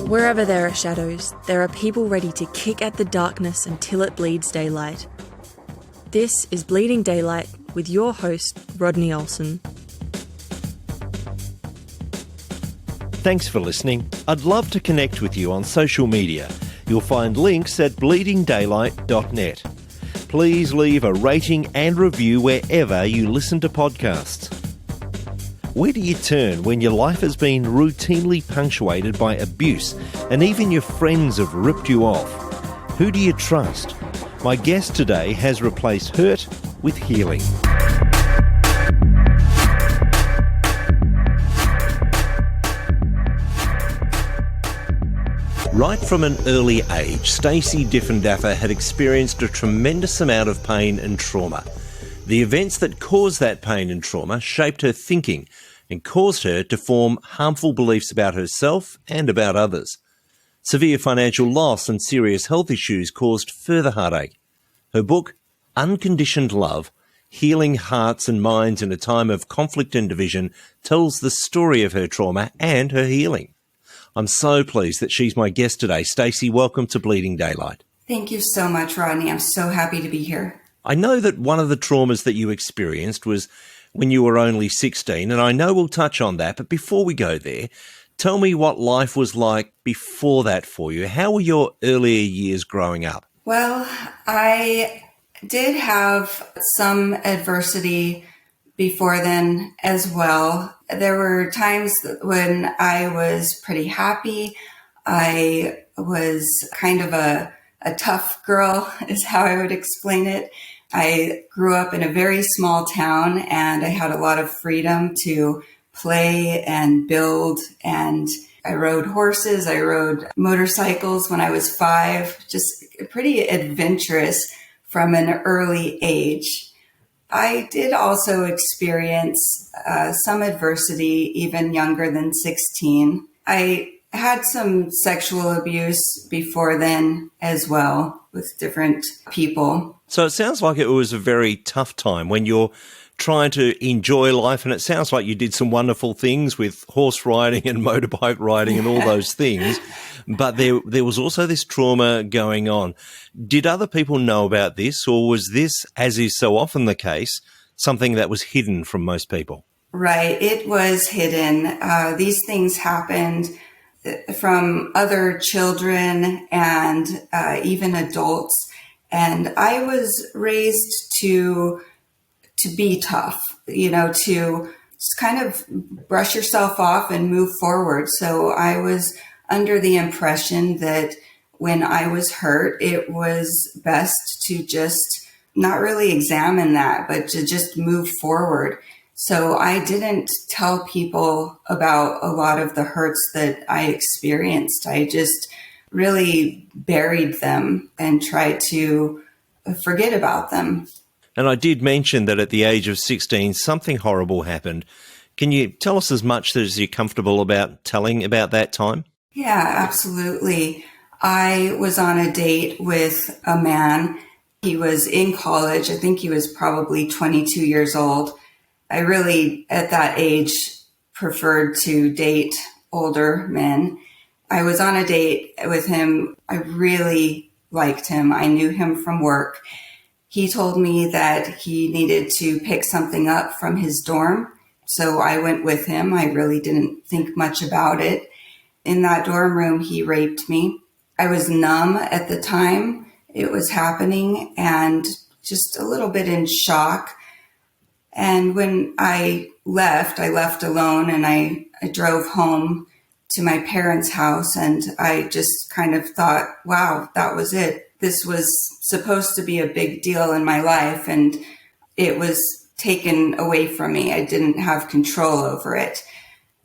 Wherever there are shadows, there are people ready to kick at the darkness until it bleeds daylight. This is Bleeding Daylight with your host, Rodney Olson. Thanks for listening. I'd love to connect with you on social media. You'll find links at bleedingdaylight.net. Please leave a rating and review wherever you listen to podcasts. Where do you turn when your life has been routinely punctuated by abuse and even your friends have ripped you off? Who do you trust? My guest today has replaced hurt with healing. Right from an early age, Staci Diffendaffer had experienced a tremendous amount of pain and trauma. The events that caused that pain and trauma shaped her thinking and caused her to form harmful beliefs about herself and about others. Severe financial loss and serious health issues caused further heartache. Her book, Unconditioned Love, Healing Hearts and Minds in a Time of Conflict and Division, tells the story of her trauma and her healing. I'm so pleased that she's my guest today. Staci, welcome to Bleeding Daylight. Thank you so much, Rodney. I'm so happy to be here. I know that one of the traumas that you experienced was when you were only 16, and I know we'll touch on that, but before we go there, tell me what life was like before that for you. How were your earlier years growing up? Well, I did have some adversity before then as well. There were times when I was pretty happy. I was kind of a tough girl, is how I would explain it. I grew up in a very small town and I had a lot of freedom to play and build, and I rode horses, I rode motorcycles when I was 5, just pretty adventurous from an early age. I did also experience some adversity even younger than 16. I had some sexual abuse before then as well with different people. So it sounds like it was a very tough time when you're trying to enjoy life, and it sounds like you did some wonderful things with horse riding and motorbike riding and all those things, but there was also this trauma going on. Did other people know about this, or was this, as is so often the case, something that was hidden from most people? Right, it was hidden. These things happened from other children and even adults, and I was raised to be tough, to just kind of brush yourself off and move forward. So I was under the impression that when I was hurt, it was best to just not really examine that, but to just move forward. So I didn't tell people about a lot of the hurts that I experienced. I just really buried them and tried to forget about them. And I did mention that at the age of 16, something horrible happened. Can you tell us as much as you're comfortable about telling about that time? Yeah, absolutely. I was on a date with a man. He was in college. I think he was probably 22 years old. I really, at that age, preferred to date older men. I was on a date with him. I really liked him. I knew him from work. He told me that he needed to pick something up from his dorm. So I went with him. I really didn't think much about it. In that dorm room, he raped me. I was numb at the time it was happening and just a little bit in shock. And when I left alone, and I drove home to my parents' house, and I just kind of thought, wow, that was it. This was supposed to be a big deal in my life, and it was taken away from me. I didn't have control over it.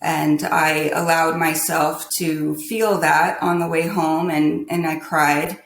And I allowed myself to feel that on the way home, and I cried.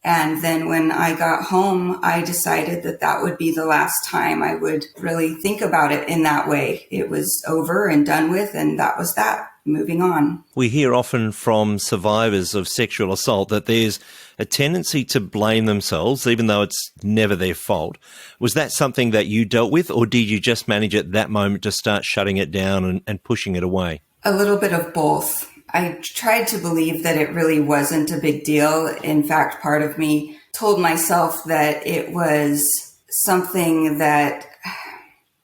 And then when I got home, I decided that that would be the last time I would really think about it in that way. It was over and done with, and that was that. Moving on. We hear often from survivors of sexual assault that there's a tendency to blame themselves, even though it's never their fault. Was that something that you dealt with, or did you just manage at that moment to start shutting it down and pushing it away? A little bit of both. I tried to believe that it really wasn't a big deal. In fact, part of me told myself that it was something that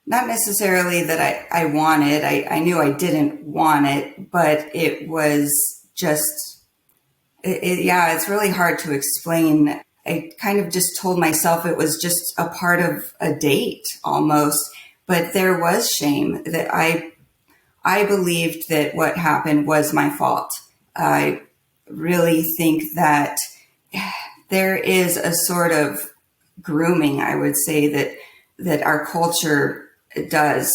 not necessarily that I wanted. I knew I didn't want it, but it was just, it's really hard to explain. I kind of just told myself it was just a part of a date almost, but there was shame that I believed that what happened was my fault. I really think that there is a sort of grooming, I would say, that our culture does.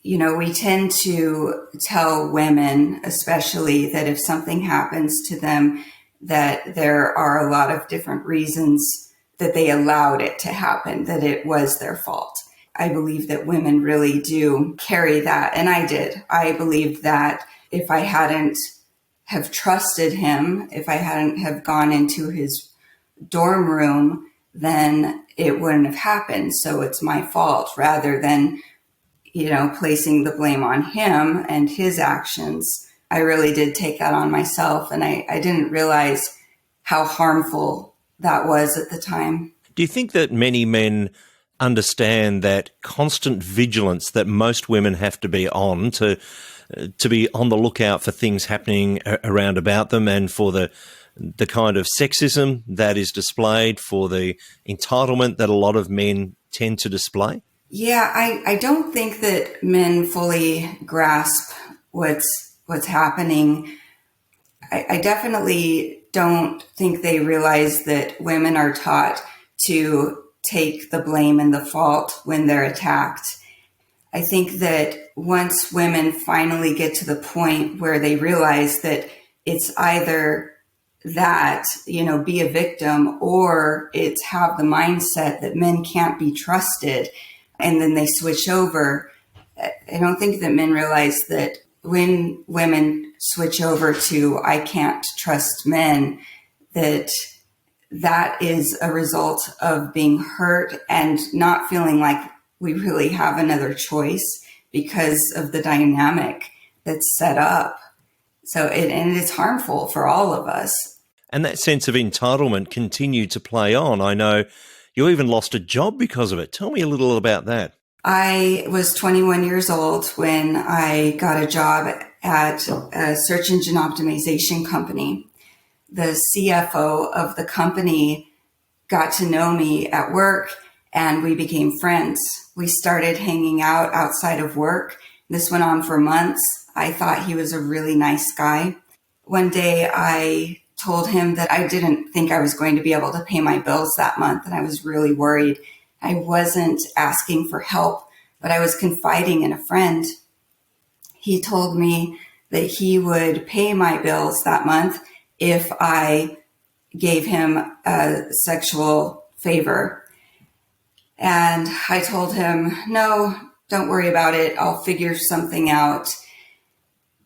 We tend to tell women, especially, that if something happens to them, that there are a lot of different reasons that they allowed it to happen, that it was their fault. I believe that women really do carry that. And I did. I believed that if I hadn't have trusted him, if I hadn't have gone into his dorm room, then it wouldn't have happened. So it's my fault, rather than, placing the blame on him and his actions. I really did take that on myself, and I didn't realize how harmful that was at the time. Do you think that many men understand that constant vigilance that most women have to be on to be on the lookout for things happening around about them, and for the kind of sexism that is displayed, for the entitlement that a lot of men tend to display? Yeah, I don't think that men fully grasp what's happening. I definitely don't think they realize that women are taught to take the blame and the fault when they're attacked. I think that once women finally get to the point where they realize that it's either that, be a victim, or it's have the mindset that men can't be trusted, and then they switch over. I don't think that men realize that when women switch over to I can't trust men, that is a result of being hurt and not feeling like we really have another choice because of the dynamic that's set up. So it's harmful for all of us. And that sense of entitlement continued to play on. I know you even lost a job because of it. Tell me a little about that. I was 21 years old when I got a job at a search engine optimization company. The CFO of the company got to know me at work, and we became friends. We started hanging out outside of work. This went on for months. I thought he was a really nice guy. One day I told him that I didn't think I was going to be able to pay my bills that month, and I was really worried. I wasn't asking for help, but I was confiding in a friend. He told me that he would pay my bills that month if I gave him a sexual favor. And I told him, no, don't worry about it. I'll figure something out.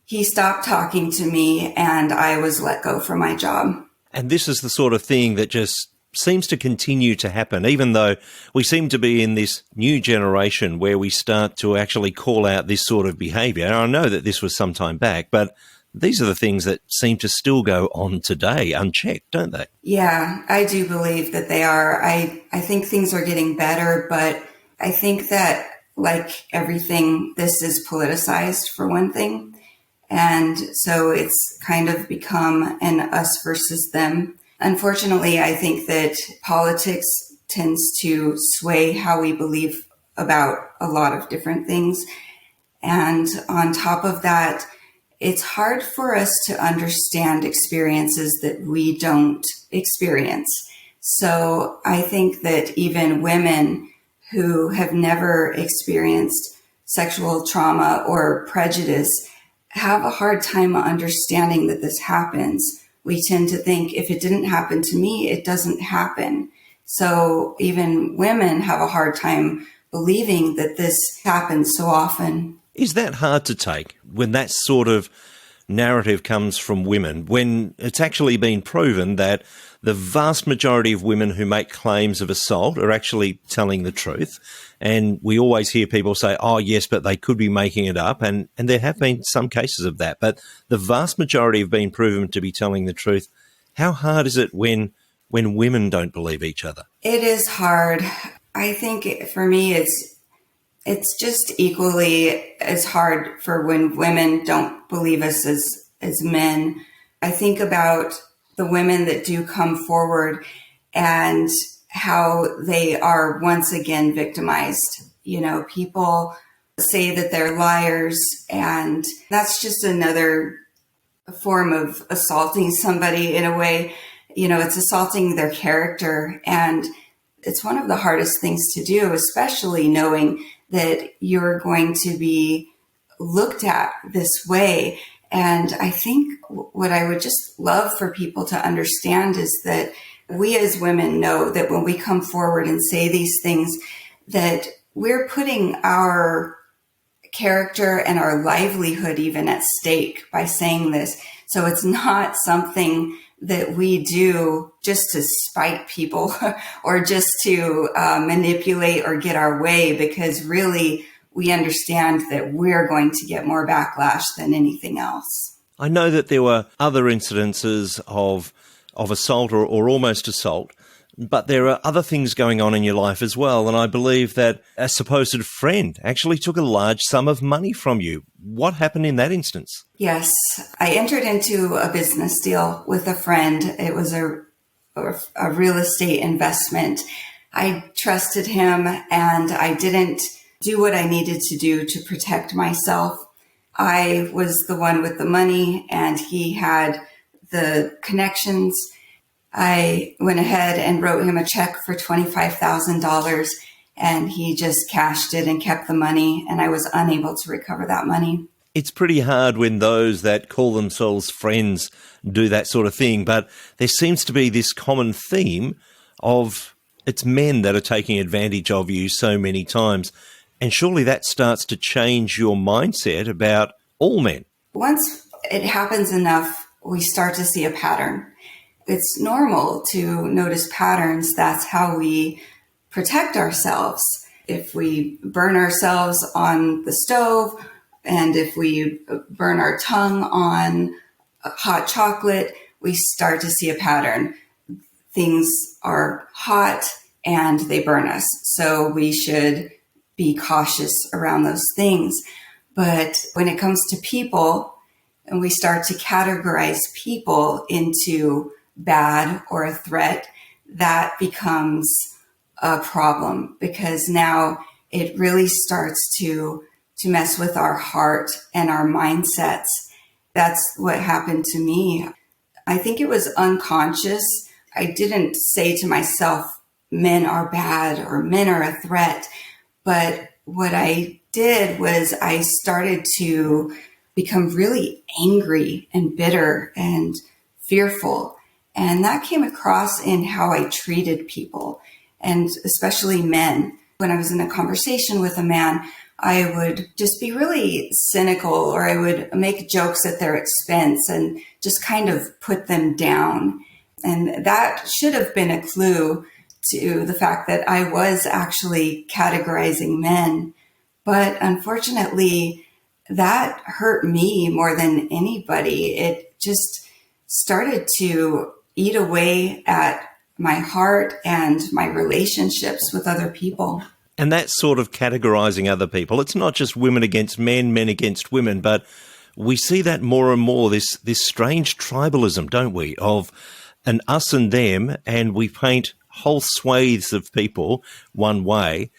He stopped talking to me, and I was let go from my job. And this is the sort of thing that just seems to continue to happen, even though we seem to be in this new generation where we start to actually call out this sort of behaviour. And I know that this was some time back, but these are the things that seem to still go on today unchecked, don't they? Yeah, I do believe that they are. I think things are getting better, but I think that, like everything, this is politicized for one thing. And so it's kind of become an us versus them. Unfortunately, I think that politics tends to sway how we believe about a lot of different things. And on top of that, it's hard for us to understand experiences that we don't experience. So I think that even women who have never experienced sexual trauma or prejudice have a hard time understanding that this happens. We tend to think if it didn't happen to me, it doesn't happen. So even women have a hard time believing that this happens so often. Is that hard to take when that sort of narrative comes from women, when it's actually been proven that the vast majority of women who make claims of assault are actually telling the truth. And we always hear people say, oh, yes, but they could be making it up. And there have been some cases of that. But the vast majority have been proven to be telling the truth. How hard is it when women don't believe each other? It is hard. I think for me, it's just equally as hard for when women don't believe us as men. I think about the women that do come forward and how they are once again victimized. You know, people say that they're liars, and that's just another form of assaulting somebody in a way. You know, it's assaulting their character, and it's one of the hardest things to do, especially knowing that you're going to be looked at this way. And I think what I would just love for people to understand is that we as women know that when we come forward and say these things, that we're putting our character and our livelihood even at stake by saying this. So it's not something that we do just to spite people or just to manipulate or get our way, because really we understand that we're going to get more backlash than anything else. I know that there were other incidences of assault or almost assault, but there are other things going on in your life as well. And I believe that a supposed friend actually took a large sum of money from you. What happened in that instance? Yes, I entered into a business deal with a friend. It was a real estate investment. I trusted him, and I didn't do what I needed to do to protect myself. I was the one with the money, and he had the connections. I went ahead and wrote him a check for $25,000, and he just cashed it and kept the money, and I was unable to recover that money. It's pretty hard when those that call themselves friends do that sort of thing, but there seems to be this common theme of it's men that are taking advantage of you so many times. And surely that starts to change your mindset about all men. Once it happens enough, we start to see a pattern. It's normal to notice patterns. That's how we protect ourselves. If we burn ourselves on the stove, and if we burn our tongue on hot chocolate, we start to see a pattern. Things are hot and they burn us. So we should be cautious around those things. But when it comes to people, and we start to categorize people into bad or a threat, that becomes a problem, because now it really starts to mess with our heart and our mindsets. That's what happened to me. I think it was unconscious. I didn't say to myself, men are bad or men are a threat. But what I did was I started to become really angry and bitter and fearful. And that came across in how I treated people, and especially men. When I was in a conversation with a man, I would just be really cynical, or I would make jokes at their expense and just kind of put them down. And that should have been a clue to the fact that I was actually categorizing men. But unfortunately, that hurt me more than anybody. It just started to eat away at my heart and my relationships with other people. And that sort of categorizing other people, it's not just women against men, men against women, but we see that more and more, this strange tribalism, don't we, of an us and them, and we paint whole swathes of people one way,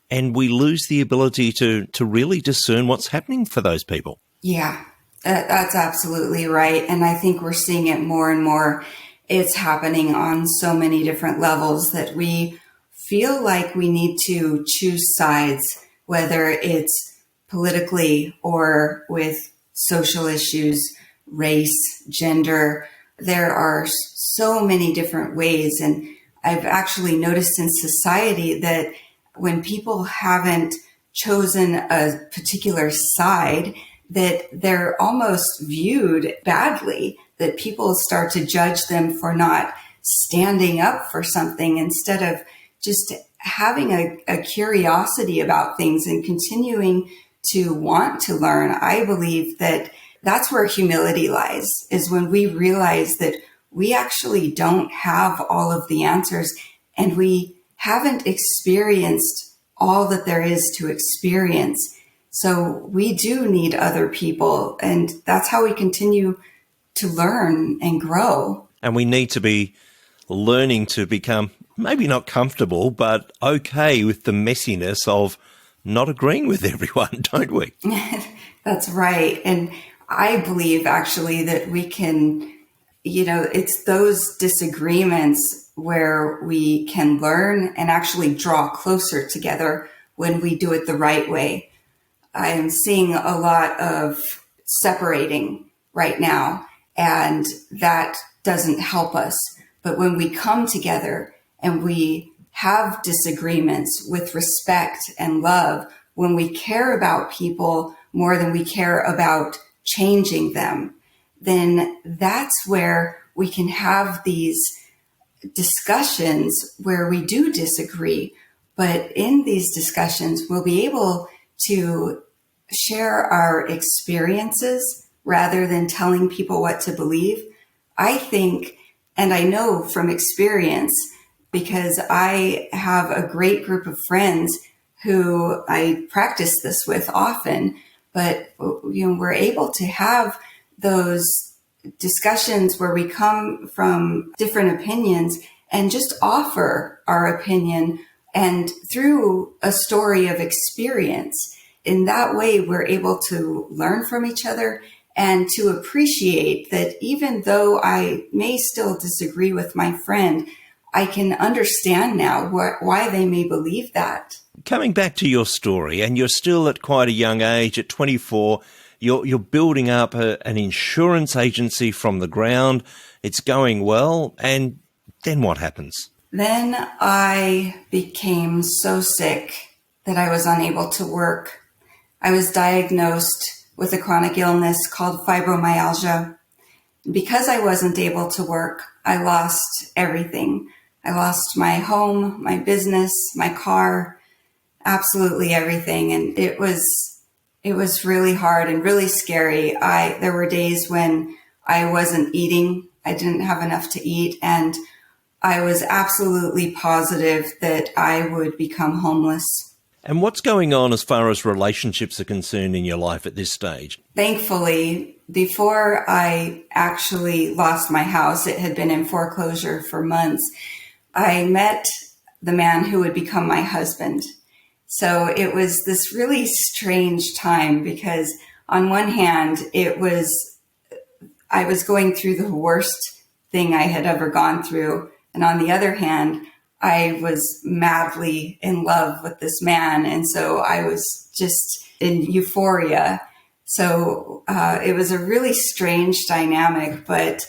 and we lose the ability to really discern what's happening for those people. Yeah, that's absolutely right. And I think we're seeing it more and more. It's happening on so many different levels that we feel like we need to choose sides, whether it's politically or with social issues, race, gender. There are so many different ways. And I've actually noticed in society that when people haven't chosen a particular side, that they're almost viewed badly, that people start to judge them for not standing up for something instead of just having a curiosity about things and continuing to want to learn. I believe that that's where humility lies, is when we realize that we actually don't have all of the answers and we haven't experienced all that there is to experience. So we do need other people, and that's how we continue to learn and grow. And we need to be learning to become maybe not comfortable, but okay with the messiness of not agreeing with everyone, don't we? That's right. And I believe actually that we can, it's those disagreements where we can learn and actually draw closer together when we do it the right way. I am seeing a lot of separating right now, and that doesn't help us. But when we come together and we have disagreements with respect and love, when we care about people more than we care about changing them, then that's where we can have these discussions where we do disagree. But in these discussions, we'll be able to share our experiences rather than telling people what to believe. I think, and I know from experience, because I have a great group of friends who I practice this with often, but we're able to have those discussions where we come from different opinions and just offer our opinion, and through a story of experience. In that way, we're able to learn from each other and to appreciate that even though I may still disagree with my friend, I can understand now why they may believe that. Coming back to your story, and you're still at quite a young age, at 24, you're building up an insurance agency from the ground. It's going well, and then what happens? Then I became so sick that I was unable to work. I was diagnosed with a chronic illness called fibromyalgia. Because I wasn't able to work, I lost everything. I lost my home, my business, my car, absolutely everything. And it was really hard and really scary. There were days when I wasn't eating. I didn't have enough to eat. And I was absolutely positive that I would become homeless. And what's going on as far as relationships are concerned in your life at this stage? Thankfully, before I actually lost my house, it had been in foreclosure for months, I met the man who would become my husband. So it was this really strange time because on one hand, I was going through the worst thing I had ever gone through. And on the other hand, I was madly in love with this man. And so I was just in euphoria. So it was a really strange dynamic, but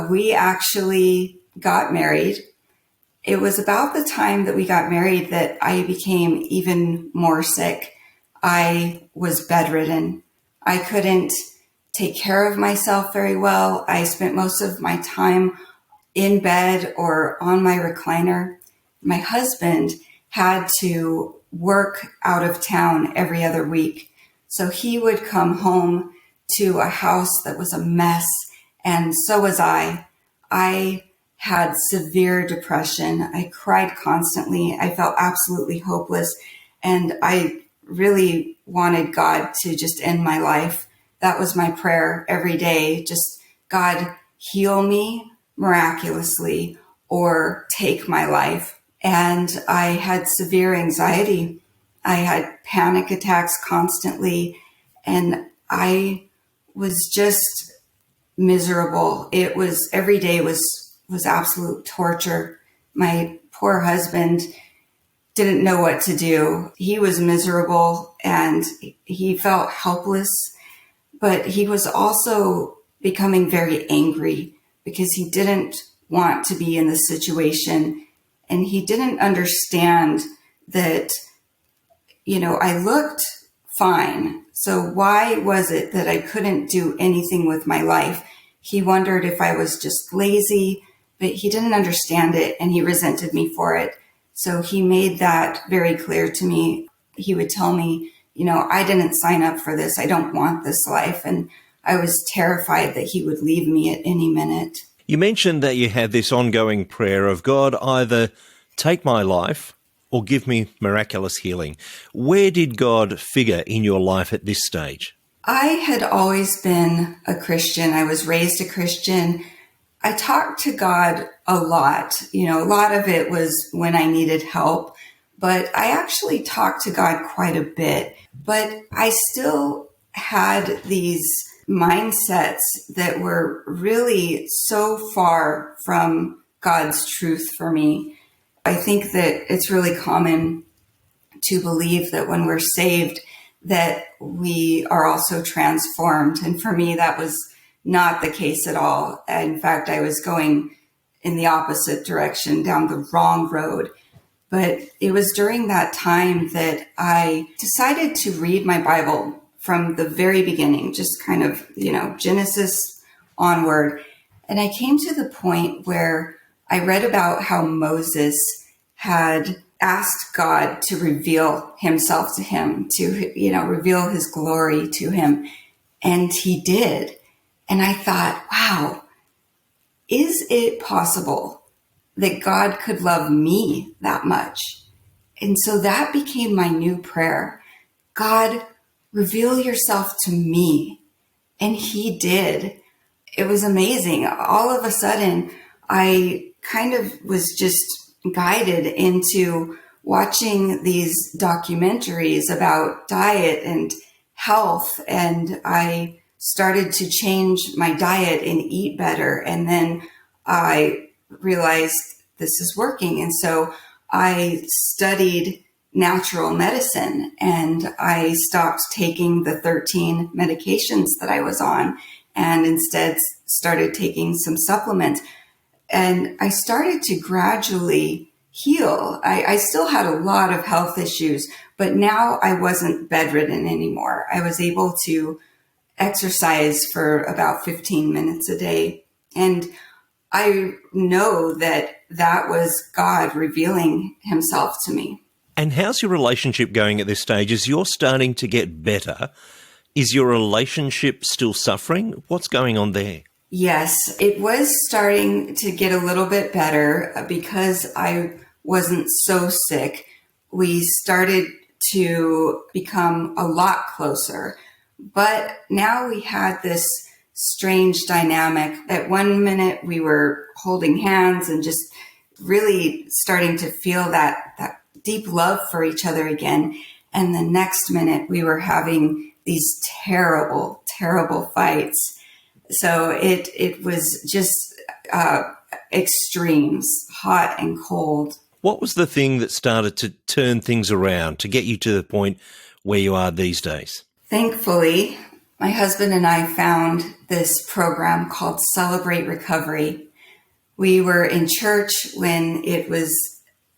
we actually got married. It was about the time that we got married that I became even more sick. I was bedridden. I couldn't take care of myself very well. I spent most of my time in bed or on my recliner. My husband had to work out of town every other week. So he would come home to a house that was a mess. And so was I. I had severe depression. I cried constantly. I felt absolutely hopeless. And I really wanted God to just end my life. That was my prayer every day. Just, God, heal me miraculously or take my life. And I had severe anxiety. I had panic attacks constantly, and I was just miserable. It was, every day was absolute torture. My poor husband didn't know what to do. He was miserable and he felt helpless, but he was also becoming very angry because he didn't want to be in the situation. And he didn't understand that, I looked fine. So why was it that I couldn't do anything with my life? He wondered if I was just lazy, but he didn't understand it and he resented me for it. So he made that very clear to me. He would tell me, I didn't sign up for this. I don't want this life. And I was terrified that he would leave me at any minute. You mentioned that you had this ongoing prayer of God, either take my life or give me miraculous healing. Where did God figure in your life at this stage? I had always been a Christian. I was raised a Christian. I talked to God a lot. A lot of it was when I needed help, but I actually talked to God quite a bit. But I still had these mindsets that were really so far from God's truth for me. I think that it's really common to believe that when we're saved, that we are also transformed. And for me, that was not the case at all. In fact, I was going in the opposite direction, down the wrong road. But it was during that time that I decided to read my Bible from the very beginning, just kind of, Genesis onward. And I came to the point where I read about how Moses had asked God to reveal himself to him, to, reveal his glory to him. And he did. And I thought, wow, is it possible that God could love me that much? And so that became my new prayer. God, reveal yourself to me. And he did. It was amazing. All of a sudden, I kind of was just guided into watching these documentaries about diet and health. And I started to change my diet and eat better. And then I realized this is working. And so I studied natural medicine and I stopped taking the 13 medications that I was on and instead started taking some supplements. And I started to gradually heal. I still had a lot of health issues, but now I wasn't bedridden anymore. I was able to exercise for about 15 minutes a day. And I know that that was God revealing himself to me. And how's your relationship going at this stage? As you're starting to get better, is your relationship still suffering? What's going on there? Yes, it was starting to get a little bit better because I wasn't so sick. We started to become a lot closer. But now we had this strange dynamic. At one minute we were holding hands and just really starting to feel that deep love for each other again. And the next minute we were having these terrible, terrible fights. So it was just extremes, hot and cold. What was the thing that started to turn things around to get you to the point where you are these days? Thankfully, my husband and I found this program called Celebrate Recovery. We were in church when it was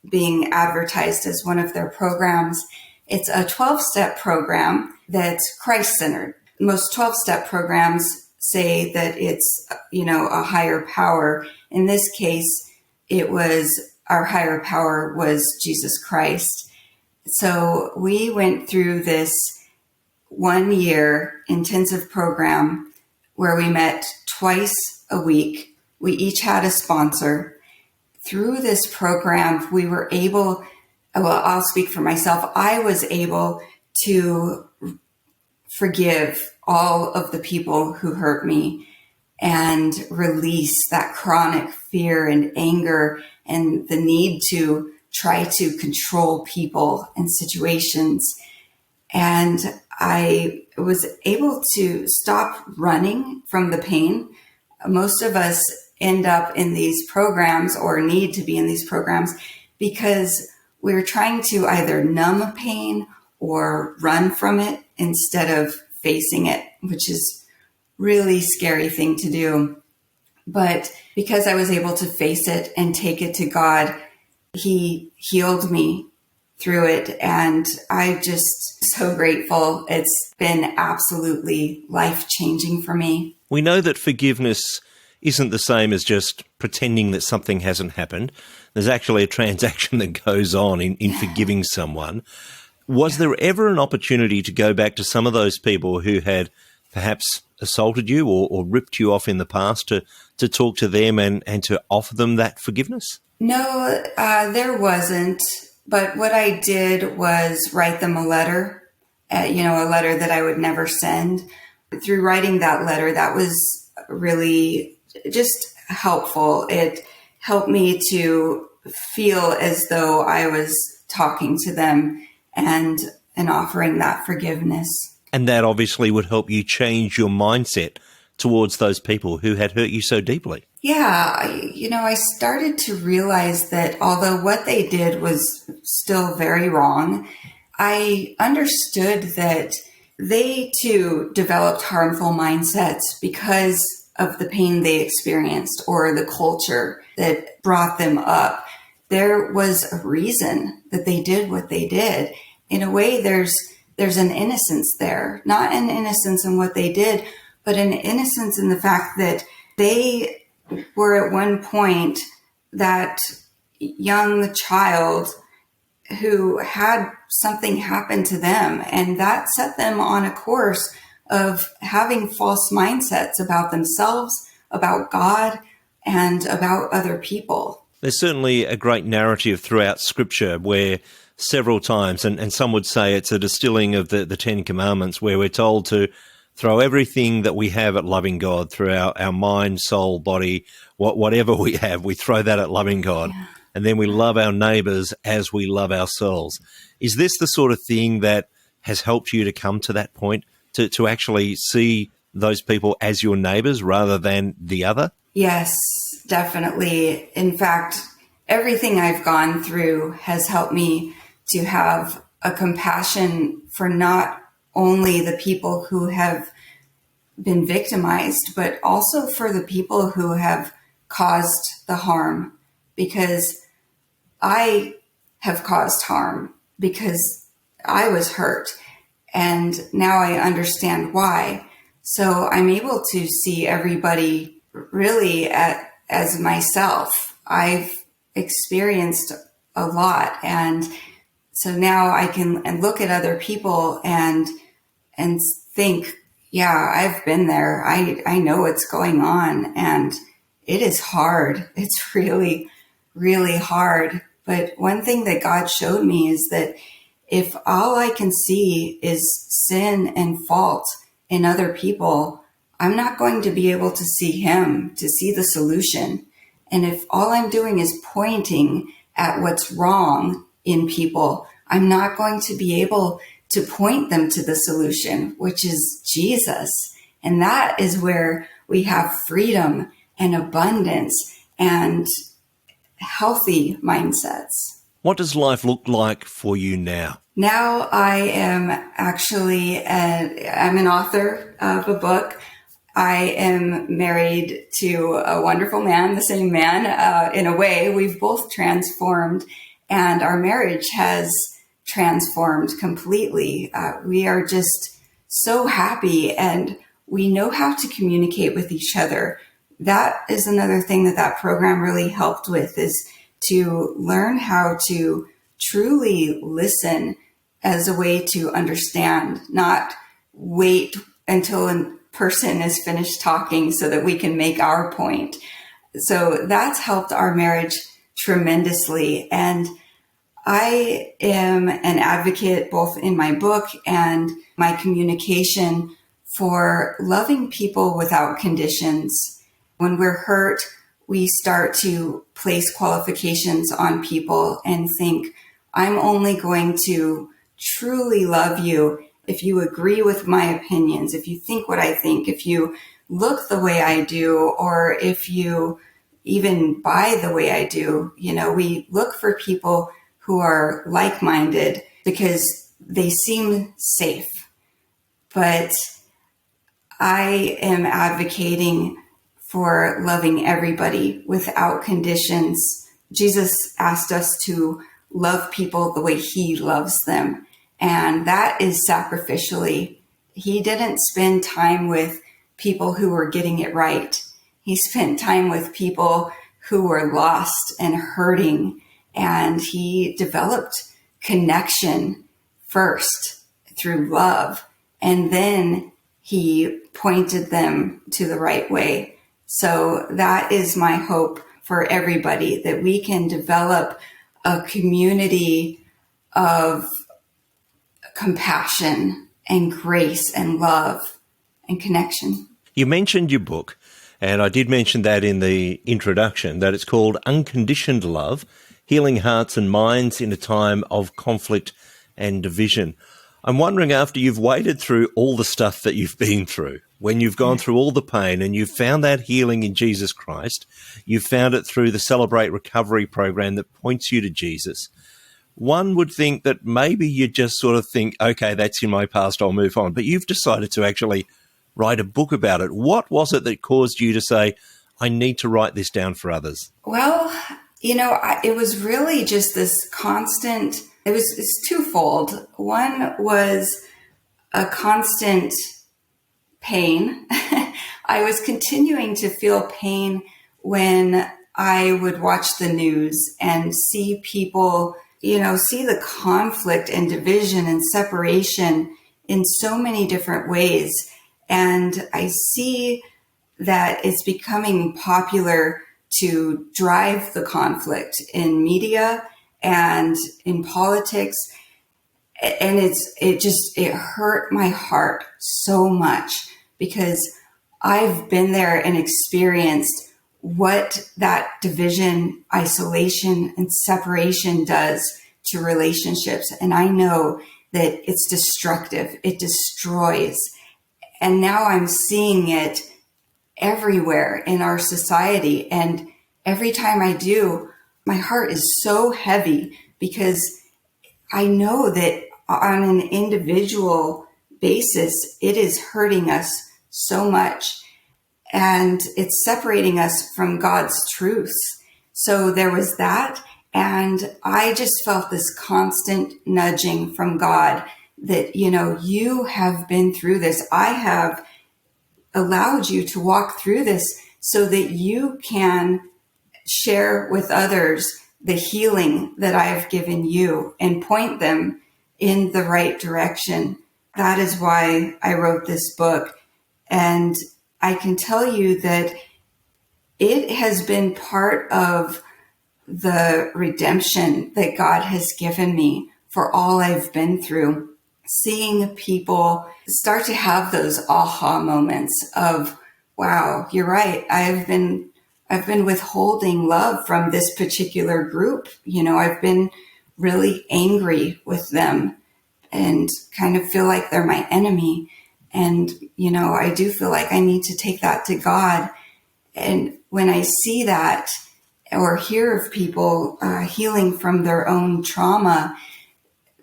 being advertised as one of their programs. It's a 12-step program that's Christ-centered. Most 12-step programs say that it's, a higher power. In this case, our higher power was Jesus Christ. So we went through this 1-year intensive program where we met twice a week. We each had a sponsor. Through this program, we were able, I'll speak for myself, I was able to forgive all of the people who hurt me and release that chronic fear and anger and the need to try to control people and situations. And I was able to stop running from the pain. Most of us end up in these programs or need to be in these programs because we're trying to either numb pain or run from it instead of facing it, which is really scary thing to do. But because I was able to face it and take it to God, he healed me through it. And I'm just so grateful. It's been absolutely life-changing for me. We know that forgiveness isn't the same as just pretending that something hasn't happened. There's actually a transaction that goes on in forgiving someone. Was there ever an opportunity to go back to some of those people who had perhaps assaulted you or ripped you off in the past to talk to them and to offer them that forgiveness? No, there wasn't. But what I did was write them a letter, a letter that I would never send. Through writing that letter, that was really just helpful. It helped me to feel as though I was talking to them and offering that forgiveness. And that obviously would help you change your mindset towards those people who had hurt you so deeply. Yeah, I started to realize that although what they did was still very wrong, I understood that they too developed harmful mindsets because of the pain they experienced or the culture that brought them up. There was a reason that they did what they did. In a way, there's an innocence there, not an innocence in what they did, but an innocence in the fact that they were at one point that young child who had something happen to them, and that set them on a course of having false mindsets about themselves, about God, and about other people. There's certainly a great narrative throughout Scripture where several times, and some would say it's a distilling of the Ten Commandments, where we're told to throw everything that we have at loving God, through our mind, soul, body, whatever we have, we throw that at loving God. Yeah. And then we love our neighbours as we love ourselves. Is this the sort of thing that has helped you to come to that point, to actually see those people as your neighbours rather than the other? Yes, definitely. In fact, everything I've gone through has helped me to have a compassion for not only the people who have been victimized, but also for the people who have caused the harm, because I have caused harm because I was hurt, and now I understand why. So I'm able to see everybody really as myself. I've experienced a lot, and so now I can look at other people and think, yeah, I've been there. I know what's going on, and it is hard. It's really, really hard. But one thing that God showed me is that if all I can see is sin and fault in other people, I'm not going to be able to see Him, to see the solution. And if all I'm doing is pointing at what's wrong in people, I'm not going to be able to point them to the solution, which is Jesus. And that is where we have freedom and abundance and healthy mindsets. What does life look like for you now? Now I am actually, I'm an author of a book. I am married to a wonderful man, the same man. In a way, we've both transformed, and our marriage has transformed completely. We are just so happy, and we know how to communicate with each other. That is another thing that program really helped with, is to learn how to truly listen as a way to understand, not wait until a person is finished talking so that we can make our point. So that's helped our marriage tremendously. And I am an advocate, both in my book and my communication, for loving people without conditions. When we're hurt, we start to place qualifications on people and think, I'm only going to truly love you if you agree with my opinions, if you think what I think, if you look the way I do, or if you even buy the way I do. We look for people who are like-minded because they seem safe. But I am advocating for loving everybody without conditions. Jesus asked us to love people the way He loves them, and that is sacrificially. He didn't spend time with people who were getting it right. He spent time with people who were lost and hurting, and he developed connection first through love, and then he pointed them to the right way. So that is my hope for everybody, that we can develop a community of compassion and grace and love and connection. You mentioned your book, and I did mention that in the introduction, that it's called Unconditioned Love, Healing Hearts and Minds in a Time of Conflict and Division. I'm wondering, after you've waded through all the stuff that you've been through, when you've gone through all the pain and you've found that healing in Jesus Christ, you've found it through the Celebrate Recovery program that points you to Jesus, one would think that maybe you just sort of think, okay, that's in my past, I'll move on. But you've decided to actually write a book about it. What was it that caused you to say, I need to write this down for others? Well, it was really just this constant, it's twofold. One was a constant pain. I was continuing to feel pain when I would watch the news and see people, see the conflict and division and separation in so many different ways. And I see that it's becoming popular to drive the conflict in media and in politics. And it hurt my heart so much, because I've been there and experienced what that division, isolation, and separation does to relationships. And I know that it's destructive. It destroys. And now I'm seeing it everywhere in our society. And every time I do, my heart is so heavy, because I know that on an individual basis, it is hurting us so much, and it's separating us from God's truths. So there was that. And I just felt this constant nudging from God that, you have been through this. I have allowed you to walk through this so that you can share with others the healing that I have given you and point them in the right direction. That is why I wrote this book. And I can tell you that it has been part of the redemption that God has given me for all I've been through. Seeing people start to have those aha moments of, wow, you're right. I've been withholding love from this particular group. I've been really angry with them and kind of feel like they're my enemy. And, I do feel like I need to take that to God. And when I see that or hear of people healing from their own trauma,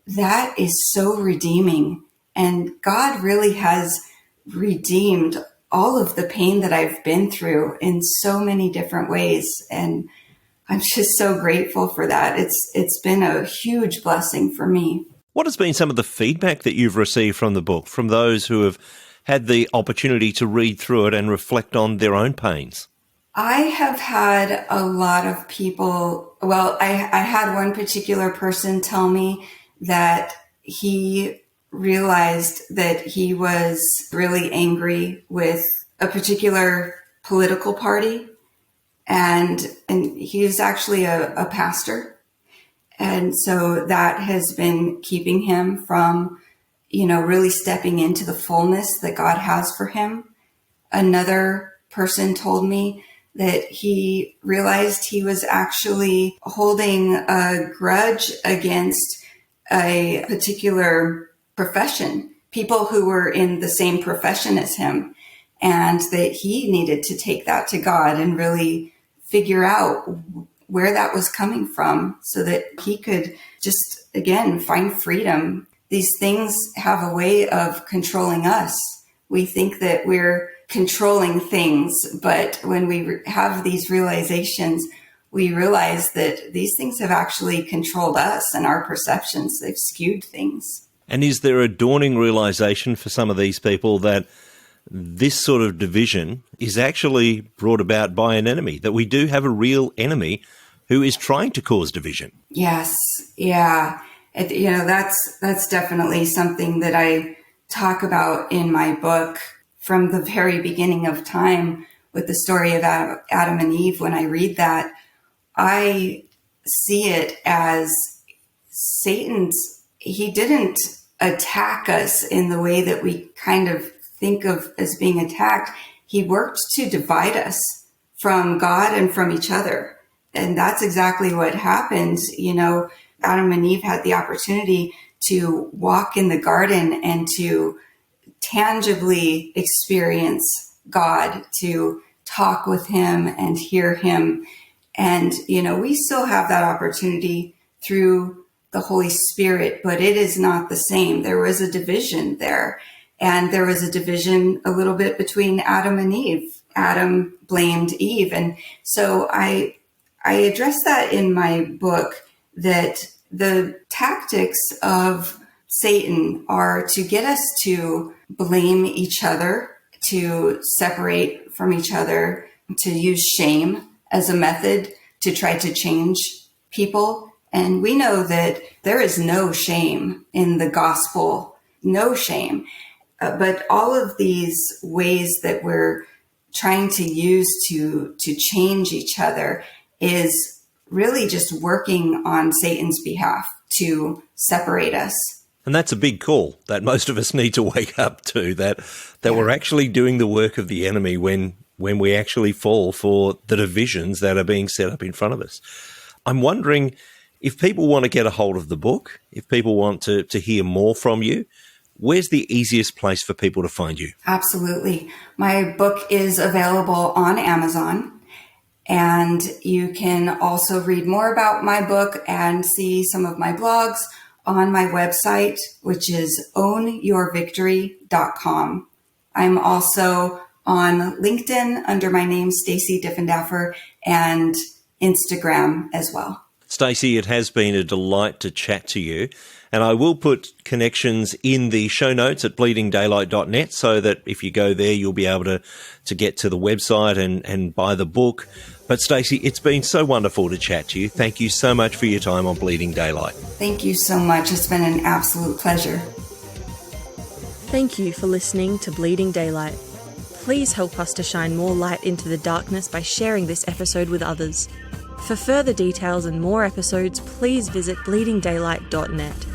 that is so redeeming. And God really has redeemed all of the pain that I've been through in so many different ways. And I'm just so grateful for that. It's been a huge blessing for me. What has been some of the feedback that you've received from the book, from those who have had the opportunity to read through it and reflect on their own pains? I have had a lot of people, I had one particular person tell me that he realized that he was really angry with a particular political party, and he is actually a pastor. And so that has been keeping him from, really stepping into the fullness that God has for him. Another person told me that he realized he was actually holding a grudge against a particular profession, people who were in the same profession as him, and that he needed to take that to God and really figure out where that was coming from so that he could just, again, find freedom. These things have a way of controlling us. We think that we're controlling things, but when we have these realizations, we realize that these things have actually controlled us and our perceptions. They've skewed things. And is there a dawning realization for some of these people that this sort of division is actually brought about by an enemy, that we do have a real enemy who is trying to cause division. Yes. Yeah. That's definitely something that I talk about in my book from the very beginning of time with the story of Adam and Eve. When I read that, I see it as he didn't attack us in the way that we kind of think of as being attacked. He worked to divide us from God and from each other. And that's exactly what happened. Adam and Eve had the opportunity to walk in the garden and to tangibly experience God, to talk with him and hear him. And, we still have that opportunity through the Holy Spirit, but it is not the same. There was a division there. And there was a division a little bit between Adam and Eve. Adam blamed Eve. And so I address that in my book, that the tactics of Satan are to get us to blame each other, to separate from each other, to use shame as a method to try to change people. And we know that there is no shame in the gospel, no shame. But all of these ways that we're trying to use to change each other is really just working on Satan's behalf to separate us. And that's a big call that most of us need to wake up to, that we're actually doing the work of the enemy when we actually fall for the divisions that are being set up in front of us. I'm wondering if people want to get a hold of the book, if people want to hear more from you, where's the easiest place for people to find you? Absolutely. My book is available on Amazon. And you can also read more about my book and see some of my blogs on my website, which is ownyourvictory.com. I'm also on LinkedIn under my name, Staci Diffendaffer, and Instagram as well. Staci, it has been a delight to chat to you. And I will put connections in the show notes at bleedingdaylight.net so that if you go there, you'll be able to get to the website and buy the book. But Staci, it's been so wonderful to chat to you. Thank you so much for your time on Bleeding Daylight. Thank you so much. It's been an absolute pleasure. Thank you for listening to Bleeding Daylight. Please help us to shine more light into the darkness by sharing this episode with others. For further details and more episodes, please visit bleedingdaylight.net.